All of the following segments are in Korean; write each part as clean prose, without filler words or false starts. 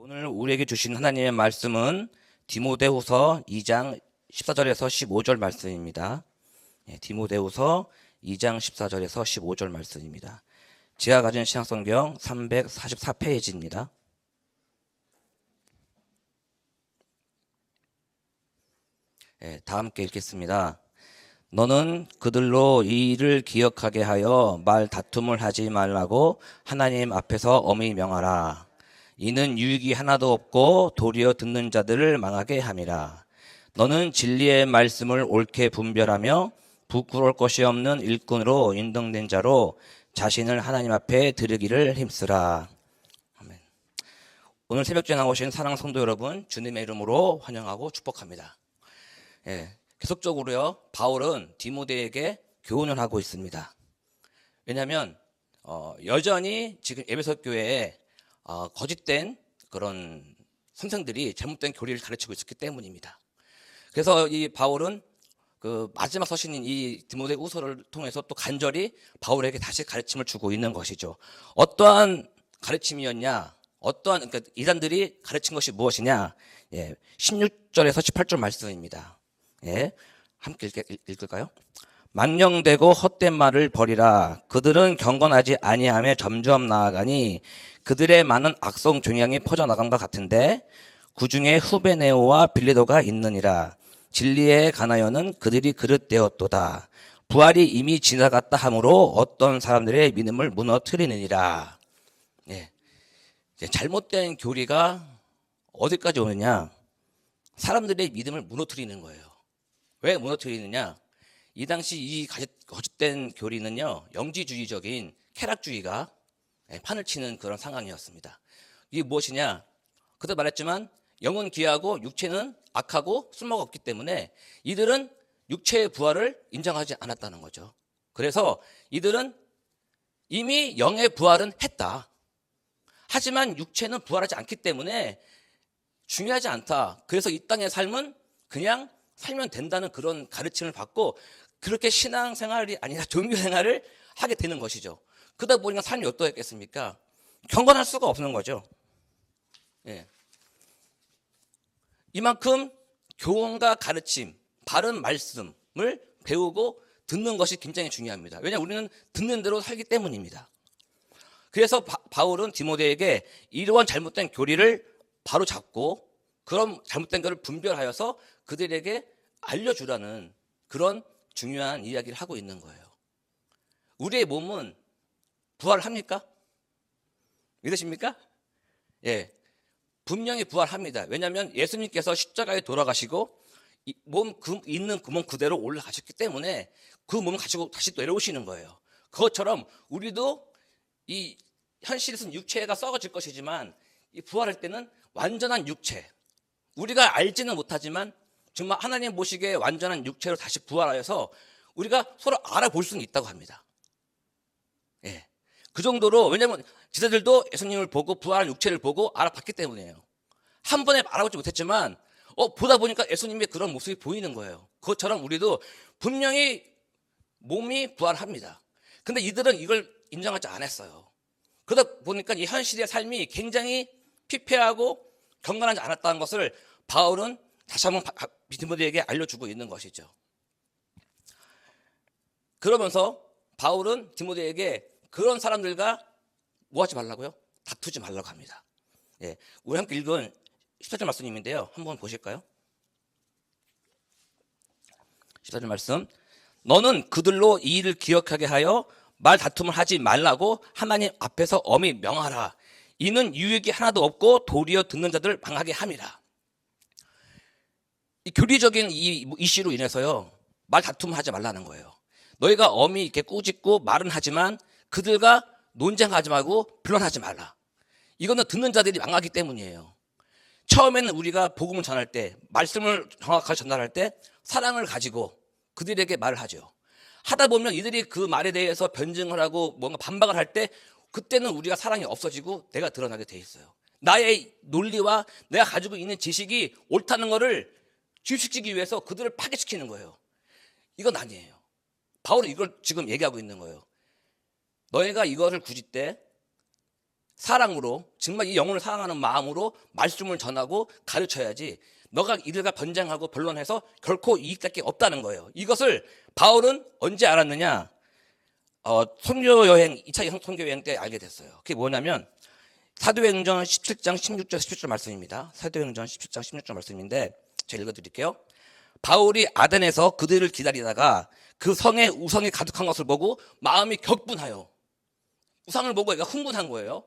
오늘 우리에게 주신 하나님의 말씀은 디모데후서 2장 14절에서 15절 말씀입니다. 디모데후서 2장 14절에서 15절 말씀입니다. 제가 가진 신약성경 344페이지입니다. 다 함께 읽겠습니다. 너는 그들로 이 일을 기억하게 하여 말 다툼을 하지 말라고 하나님 앞에서 엄히 명하라. 이는 유익이 하나도 없고 도리어 듣는 자들을 망하게 함이라. 너는 진리의 말씀을 옳게 분별하며 부끄러울 것이 없는 일꾼으로 인정된 자로 자신을 하나님 앞에 드리기를 힘쓰라. 아멘. 오늘 새벽주에 나오신 사랑하는 성도 여러분, 주님의 이름으로 환영하고 축복합니다. 계속적으로요, 바울은 디모데에게 교훈을 하고 있습니다. 왜냐하면 여전히 지금 에베소 교회에 거짓된 그런 선생들이 잘못된 교리를 가르치고 있었기 때문입니다. 그래서 이 바울은 그 마지막 서신인 이 디모데후서를 통해서 또 간절히 바울에게 다시 가르침을 주고 있는 것이죠. 어떠한 가르침이었냐? 그러니까 이단들이 가르친 것이 무엇이냐? 16절에서 18절 말씀입니다. 함께 읽을까요? 망령되고 헛된 말을 버리라. 그들은 경건하지 아니하며 점점 나아가니 그들의 많은 악성 종양이 퍼져나간과 같은데 그 중에 후베네오와 빌레도가 있느니라. 진리에 관하여는 그들이 그릇되었도다. 부활이 이미 지나갔다 하므로 어떤 사람들의 믿음을 무너뜨리느니라. 잘못된 교리가 어디까지 오느냐? 사람들의 믿음을 무너뜨리는 거예요. 왜 무너뜨리느냐? 이 당시 이 거짓된 교리는요, 영지주의적인 쾌락주의가 판을 치는 그런 상황이었습니다. 이게 무엇이냐? 그때 말했지만 영은 귀하고 육체는 악하고 쓸모가 없기 때문에 이들은 육체의 부활을 인정하지 않았다는 거죠. 그래서 이들은 이미 영의 부활은 했다. 하지만 육체는 부활하지 않기 때문에 중요하지 않다. 그래서 이 땅의 삶은 그냥 살면 된다는 그런 가르침을 받고 그렇게 신앙생활이 아니라 종교생활을 하게 되는 것이죠. 그러다 보니까 삶이 어떠했겠습니까? 경건할 수가 없는 거죠. 이만큼 교훈과 가르침, 바른 말씀을 배우고 듣는 것이 굉장히 중요합니다. 왜냐하면 우리는 듣는 대로 살기 때문입니다. 그래서 바울은 디모데에게 이러한 잘못된 교리를 바로 잡고 그런 잘못된 것을 분별하여서 그들에게 알려주라는 그런 중요한 이야기를 하고 있는 거예요. 우리의 몸은 부활합니까? 믿으십니까? 분명히 부활합니다. 왜냐하면 예수님께서 십자가에 돌아가시고 있는 그 몸 그대로 올라가셨기 때문에 그 몸을 가지고 다시 또 내려오시는 거예요. 그것처럼 우리도 이 현실에서는 육체가 썩어질 것이지만 이 부활할 때는 완전한 육체, 우리가 알지는 못하지만 정말 하나님 보시기에 완전한 육체로 다시 부활하여서 우리가 서로 알아볼 수는 있다고 합니다. 그 정도로, 왜냐하면 지자들도 예수님을 보고 부활한 육체를 보고 알아봤기 때문이에요. 한 번에 알아보지 못했지만 보다 보니까 예수님의 그런 모습이 보이는 거예요. 그것처럼 우리도 분명히 몸이 부활합니다. 근데 이들은 이걸 인정하지 않았어요. 그러다 보니까 이 현실의 삶이 굉장히 피폐하고 경건하지 않았다는 것을 바울은 다시 한번 디모데에게 알려주고 있는 것이죠. 그러면서 바울은 디모데에게 그런 사람들과 뭐 하지 말라고요? 다투지 말라고 합니다. 우리 함께 읽은 14절 말씀인데요. 한번 보실까요? 14절 말씀. 너는 그들로 이 일을 기억하게 하여 말 다툼을 하지 말라고 하나님 앞에서 엄히 명하라. 이는 유익이 하나도 없고 도리어 듣는 자들을 망하게 함이라. 이 교리적인 이 이슈로 인해서요, 말 다툼을 하지 말라는 거예요. 너희가 엄히 이렇게 꾸짖고 말은 하지만 그들과 논쟁하지 말고 변론하지 말라. 이거는 듣는 자들이 망하기 때문이에요. 처음에는 우리가 복음을 전할 때, 말씀을 정확하게 전달할 때 사랑을 가지고 그들에게 말을 하죠. 하다 보면 이들이 그 말에 대해서 변증을 하고 뭔가 반박을 할 때 그때는 우리가 사랑이 없어지고 내가 드러나게 돼 있어요. 나의 논리와 내가 가지고 있는 지식이 옳다는 것을 주입시키기 위해서 그들을 파괴시키는 거예요. 이건 아니에요. 바울은 이걸 지금 얘기하고 있는 거예요. 너희가 이것을 굳이 때 사랑으로, 정말 이 영혼을 사랑하는 마음으로 말씀을 전하고 가르쳐야지 너가 이들과 변쟁하고 변론해서 결코 이익될 게 없다는 거예요. 이것을 바울은 언제 알았느냐? 선교 여행, 2차 선교 여행 때 알게 됐어요. 그게 뭐냐면 사도행전 17장 16절 17절 말씀입니다. 사도행전 17장 16절 말씀인데 제가 읽어드릴게요. 바울이 아덴에서 그들을 기다리다가 그 성에 우상이 가득한 것을 보고 마음이 격분하여, 우상을 보고 얘가 흥분한 거예요.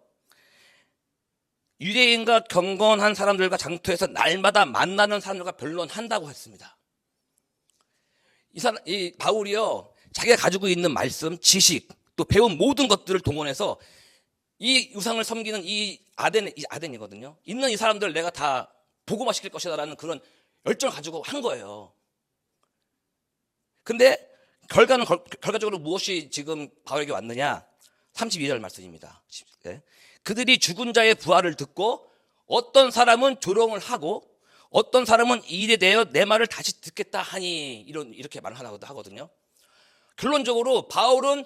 유대인과 경건한 사람들과 장터에서 날마다 만나는 사람들과 변론한다고 했습니다. 이 바울이요, 자기가 가지고 있는 말씀, 지식, 또 배운 모든 것들을 동원해서 이 우상을 섬기는 이 아덴이거든요. 있는 이 사람들 내가 다 복음화 시킬 것이다라는 그런 열정을 가지고 한 거예요. 근데 결과적으로 무엇이 지금 바울에게 왔느냐? 32절 말씀입니다. 그들이 죽은 자의 부활을 듣고 어떤 사람은 조롱을 하고 어떤 사람은 이 일에 대하여 내 말을 다시 듣겠다 하니, 이렇게 말을 하거든요. 결론적으로 바울은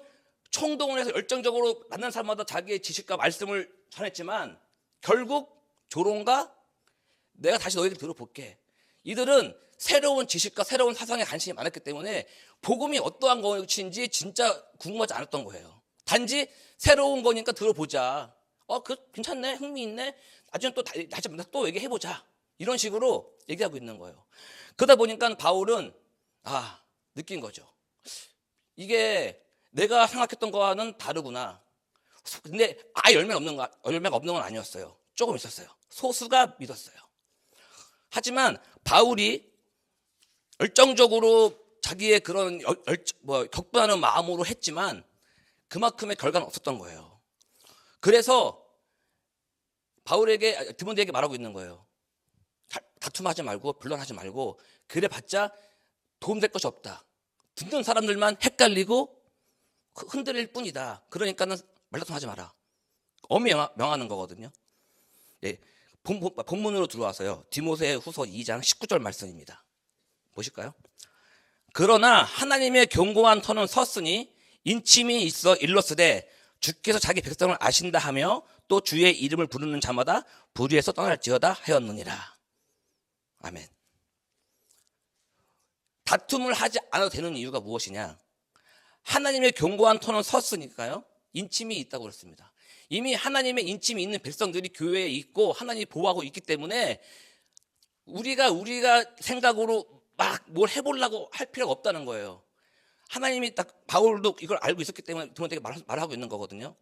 총동원해서 열정적으로 만난 사람마다 자기의 지식과 말씀을 전했지만 결국 조롱과 내가 다시 너희들 들어볼게. 이들은 새로운 지식과 새로운 사상에 관심이 많았기 때문에 복음이 어떠한 것인지 진짜 궁금하지 않았던 거예요. 단지 새로운 거니까 들어보자. 괜찮네, 흥미있네. 나중에 다시 또 얘기해보자. 이런 식으로 얘기하고 있는 거예요. 그러다 보니까 바울은 느낀 거죠. 이게 내가 생각했던 거와는 다르구나. 근데 열매가 없는 건 아니었어요. 조금 있었어요. 소수가 믿었어요. 하지만 바울이 열정적으로 자기의 그런 격분하는 마음으로 했지만 그만큼의 결과는 없었던 거예요. 그래서 디모데에게 말하고 있는 거예요. 다툼하지 말고 변론하지 말고 그래봤자 도움될 것이 없다. 듣는 사람들만 헷갈리고 흔들릴 뿐이다. 그러니까는 말다툼하지 마라. 엄히 명하는 거거든요. 네, 본문으로 들어와서요. 디모데후서 2장 19절 말씀입니다. 보실까요? 그러나 하나님의 견고한 터는 섰으니 인침이 있어 일렀으되 주께서 자기 백성을 아신다 하며 또 주의 이름을 부르는 자마다 불의에서 떠날지어다 하였느니라. 아멘. 다툼을 하지 않아도 되는 이유가 무엇이냐? 하나님의 견고한 터는 섰으니까요. 인침이 있다고 그랬습니다. 이미 하나님의 인침이 있는 백성들이 교회에 있고 하나님이 보호하고 있기 때문에 우리가 생각으로 막 뭘 해보려고 할 필요가 없다는 거예요. 하나님이 바울도 이걸 알고 있었기 때문에 디모데에게 말하고 있는 거거든요.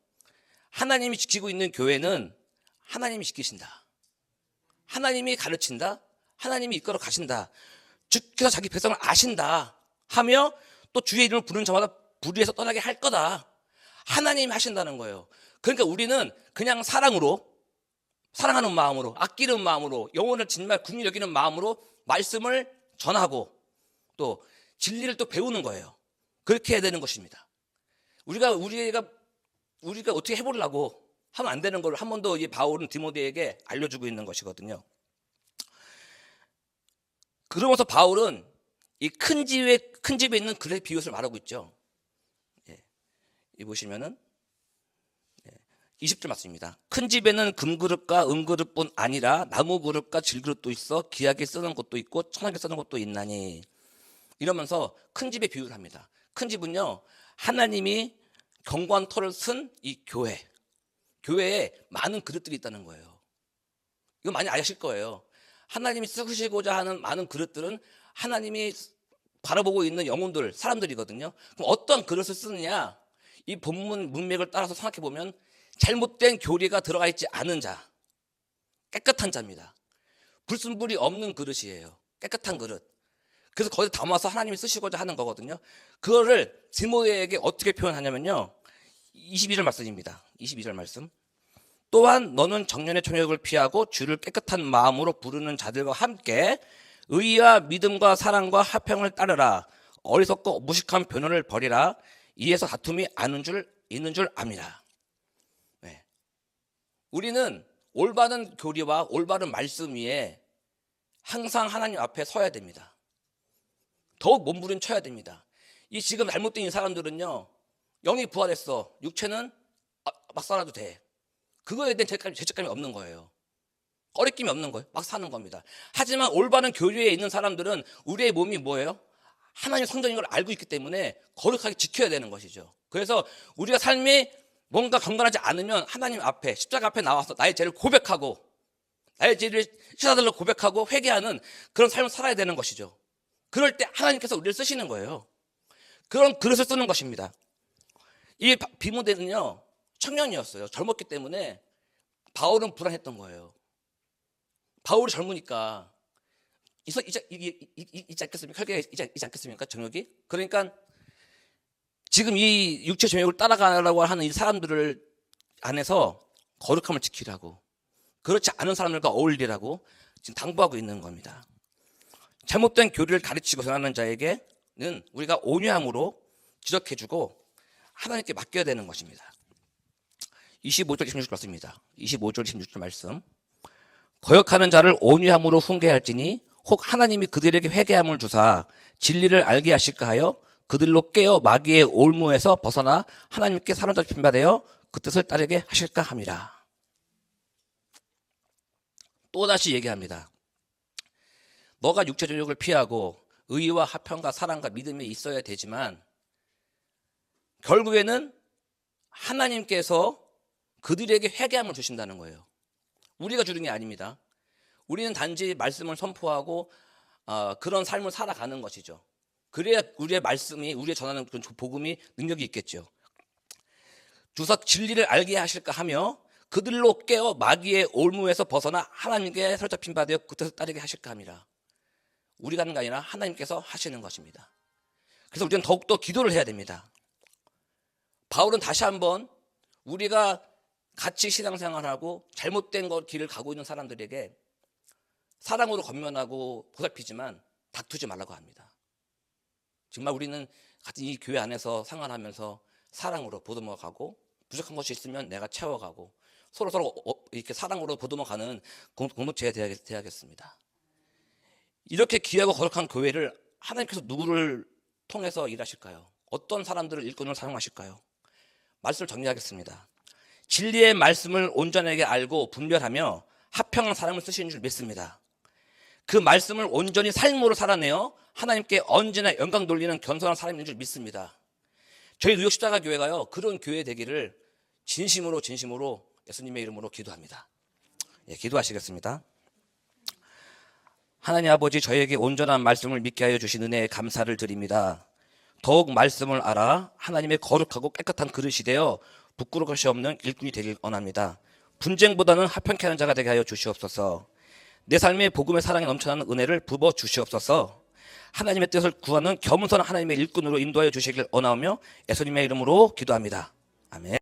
하나님이 지키고 있는 교회는 하나님이 지키신다. 하나님이 가르친다. 하나님이 이끌어 가신다. 주께서 자기 백성을 아신다 하며 또 주의 이름을 부르는 자마다 불의에서 떠나게 할 거다. 하나님이 하신다는 거예요. 그러니까 우리는 그냥 사랑하는 마음으로, 아끼는 마음으로, 영혼을 정말 긍휼히 여기는 마음으로 말씀을 전하고 또 진리를 또 배우는 거예요. 그렇게 해야 되는 것입니다. 우리가 어떻게 해보려고 하면 안 되는 걸 한 번 더 이 바울은 디모데에게 알려주고 있는 것이거든요. 그러면서 바울은 이 큰 집에 있는 그릇의 비유를 말하고 있죠. 이 보시면은 20절 맞습니다. 큰 집에는 금그릇과 은그릇뿐 아니라 나무그릇과 질그릇도 있어 귀하게 쓰는 것도 있고 천하게 쓰는 것도 있나니, 이러면서 큰 집의 비유를 합니다. 큰 집은요, 하나님이 견고한 터를 쓴 이 교회에 많은 그릇들이 있다는 거예요. 이거 많이 아실 거예요. 하나님이 쓰시고자 하는 많은 그릇들은 하나님이 바라보고 있는 영혼들, 사람들이거든요. 그럼 어떤 그릇을 쓰느냐? 이 본문 문맥을 따라서 생각해 보면 잘못된 교리가 들어가 있지 않은 자, 깨끗한 자입니다. 불순물이 없는 그릇이에요. 깨끗한 그릇. 그래서 거기에 담아서 하나님이 쓰시고자 하는 거거든요. 그거를 디모데에게 어떻게 표현하냐면요, 22절 말씀입니다. 22절 말씀. 또한 너는 정년의 총욕을 피하고 주를 깨끗한 마음으로 부르는 자들과 함께 의와 믿음과 사랑과 화평을 따르라. 어리석고 무식한 변호를 버리라. 이에서 다툼이 있는 줄 압니다. 네. 우리는 올바른 교리와 올바른 말씀 위에 항상 하나님 앞에 서야 됩니다. 더욱 몸부림쳐야 됩니다. 이 지금 잘못된 이 사람들은요, 영이 부활했어. 육체는 막 살아도 돼. 그거에 대한 죄책감이 없는 거예요. 꺼리낌이 없는 거예요. 막 사는 겁니다. 하지만 올바른 교류에 있는 사람들은 우리의 몸이 뭐예요? 하나님 성전인 걸 알고 있기 때문에 거룩하게 지켜야 되는 것이죠. 그래서 우리가 삶이 뭔가 경건하지 않으면 하나님 앞에 십자가 앞에 나와서 나의 죄를 고백하고 나의 죄를 시사들로 고백하고 회개하는 그런 삶을 살아야 되는 것이죠. 그럴 때 하나님께서 우리를 쓰시는 거예요. 그런 그릇을 쓰는 것입니다. 이 디모데는요 청년이었어요. 젊었기 때문에 바울은 불안했던 거예요. 바울이 젊으니까 있지 않겠습니까? 혈기가 있지 않겠습니까? 정욕이. 그러니까 지금 이 육체 정욕을 따라가려고 하는 이 사람들을 안에서 거룩함을 지키라고, 그렇지 않은 사람들과 어울리라고 지금 당부하고 있는 겁니다. 잘못된 교리를 가르치고 전하는 자에게는 우리가 온유함으로 지적해주고 하나님께 맡겨야 되는 것입니다. 25절 26절 말씀입니다. 25절 26절 말씀. 거역하는 자를 온유함으로 훈계할지니 혹 하나님이 그들에게 회개함을 주사 진리를 알게 하실까 하여 그들로 깨어 마귀의 올무에서 벗어나 하나님께 사로잡힌 바 되어 그 뜻을 따르게 하실까 함이라. 또다시 얘기합니다. 너가 육체적 욕을 피하고 의와 화평과 사랑과 믿음이 있어야 되지만 결국에는 하나님께서 그들에게 회개함을 주신다는 거예요. 우리가 주는 게 아닙니다. 우리는 단지 말씀을 선포하고 그런 삶을 살아가는 것이죠. 그래야 우리의 말씀이, 우리의 전하는 그런 복음이 능력이 있겠죠. 주사 진리를 알게 하실까 하며 그들로 깨어 마귀의 올무에서 벗어나 하나님께 사로잡힌 바 되어 그 뜻을 따르게 하실까 함이라. 우리가 하는 게 아니라 하나님께서 하시는 것입니다. 그래서 우리는 더욱더 기도를 해야 됩니다. 바울은 다시 한번 우리가 같이 신앙생활하고 잘못된 길을 가고 있는 사람들에게 사랑으로 권면하고 보살피지만 다투지 말라고 합니다. 정말 우리는 같은 이 교회 안에서 생활하면서 사랑으로 보듬어가고 부족한 것이 있으면 내가 채워가고 서로 이렇게 사랑으로 보듬어가는 공동체가 되어야겠습니다. 이렇게 귀하고 거룩한 교회를 하나님께서 누구를 통해서 일하실까요? 어떤 사람들을 일꾼으로 사용하실까요? 말씀을 정리하겠습니다. 진리의 말씀을 온전하게 알고 분별하며 합평한 사람을 쓰시는 줄 믿습니다. 그 말씀을 온전히 삶으로 살아내어 하나님께 언제나 영광 돌리는 겸손한 사람인 줄 믿습니다. 저희 뉴욕 십자가 교회가요 그런 교회 되기를 진심으로 예수님의 이름으로 기도합니다. 예, 기도하시겠습니다. 하나님 아버지, 저희에게 온전한 말씀을 믿게 하여 주신 은혜에 감사를 드립니다. 더욱 말씀을 알아 하나님의 거룩하고 깨끗한 그릇이 되어 부끄러울 것이 없는 일꾼이 되길 원합니다. 분쟁보다는 화평케 하는 자가 되게 하여 주시옵소서. 내 삶의 복음의 사랑에 넘쳐나는 은혜를 부어 주시옵소서. 하나님의 뜻을 구하는 겸손한 하나님의 일꾼으로 인도하여 주시길 원하오며 예수님의 이름으로 기도합니다. 아멘.